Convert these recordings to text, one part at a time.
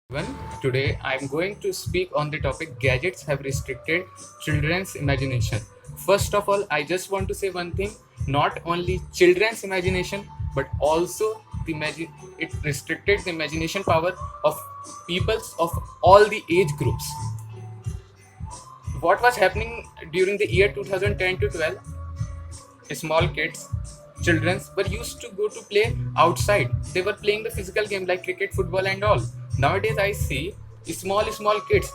everyone. Today I am going to speak on the topic gadgets have restricted children's imagination. First of all, I just want to say one thing, not only children's imagination but also it restricted the imagination power of peoples of all the age groups. What was happening during the year 2010 to 12? Small kids, children were used to go to play outside. They were playing the physical game like cricket, football, and all. Nowadays, I see small kids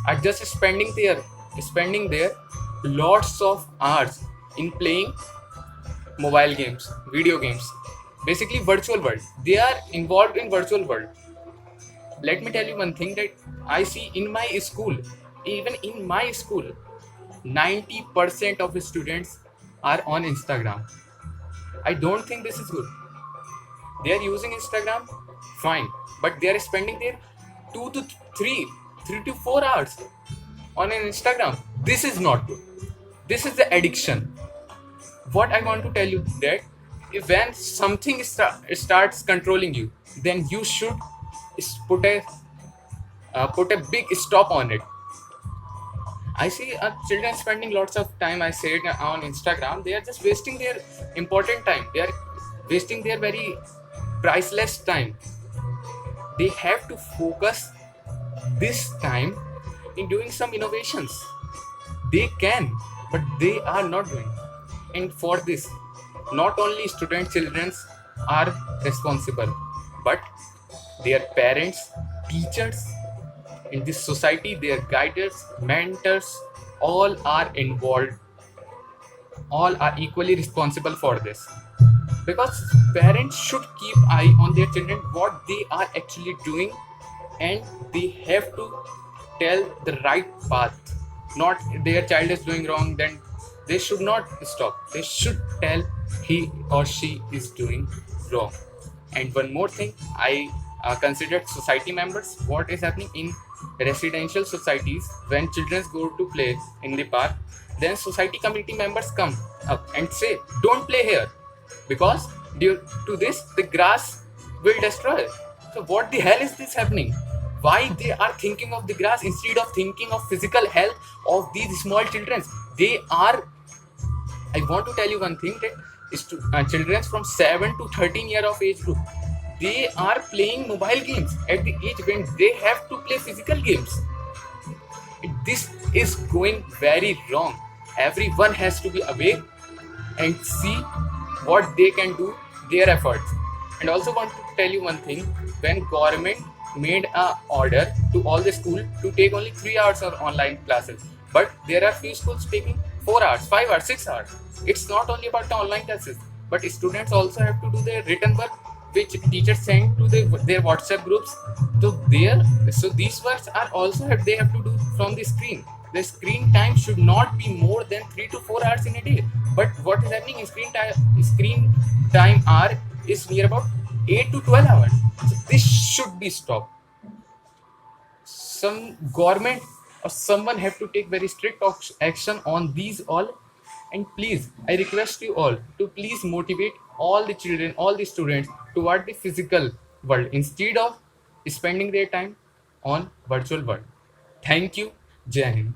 are just spending their lots of hours in playing mobile games, video games, basically virtual world. They are involved in virtual world. Let me tell you one thing that I see in my school. Even in my school, 90% of the students are on Instagram. I don't think this is good. They are using Instagram, fine, but they are spending their 2 to 3 to 4 hours on an Instagram. This is not good. This is the addiction. What I want to tell you that when something starts controlling you, then you should put a big stop on it. I see children spending lots of time. I say it on Instagram. They are just wasting their important time. They are wasting their very priceless time. They have to focus this time in doing some innovations. They can, but they are not doing. And for this, not only children are responsible, but their parents, teachers, in this society, their guiders, mentors, all are involved. All are equally responsible for this. Because parents should keep eye on their children, what they are actually doing, and they have to tell the right path. Not their child is doing wrong, then they should not stop. They should tell he or she is doing wrong. And one more thing, I considered society members. What is happening in residential societies when children go to play in the park? Then society committee members come up and say, "Don't play here, because due to this the grass will destroy." So what the hell is this happening? Why they are thinking of the grass instead of thinking of physical health of these small children? They are. I want to tell you one thing, that children from 7 to 13 year of age group, they are playing mobile games at the age when they have to play physical games. This is going very wrong. Everyone has to be aware and see what they can do, their efforts. And also want to tell you one thing, when government made a order to all the school to take only 3 hours of online classes, but there are few schools taking 4 hours, 5 hours, 6 hours. It's not only about the online classes, but students also have to do their written work which teachers send to their WhatsApp groups. So these works are also they have to do from the screen. The screen time should not be more than 3 to 4 hours in a day. But what is happening in screen time hour is near about 8 to 12 hours. So this should be stopped. Some government or someone have to take very strict action on these all. And please, I request you all to please motivate all the children, all the students toward the physical world instead of spending their time on virtual world. Thank you. Jai Hind.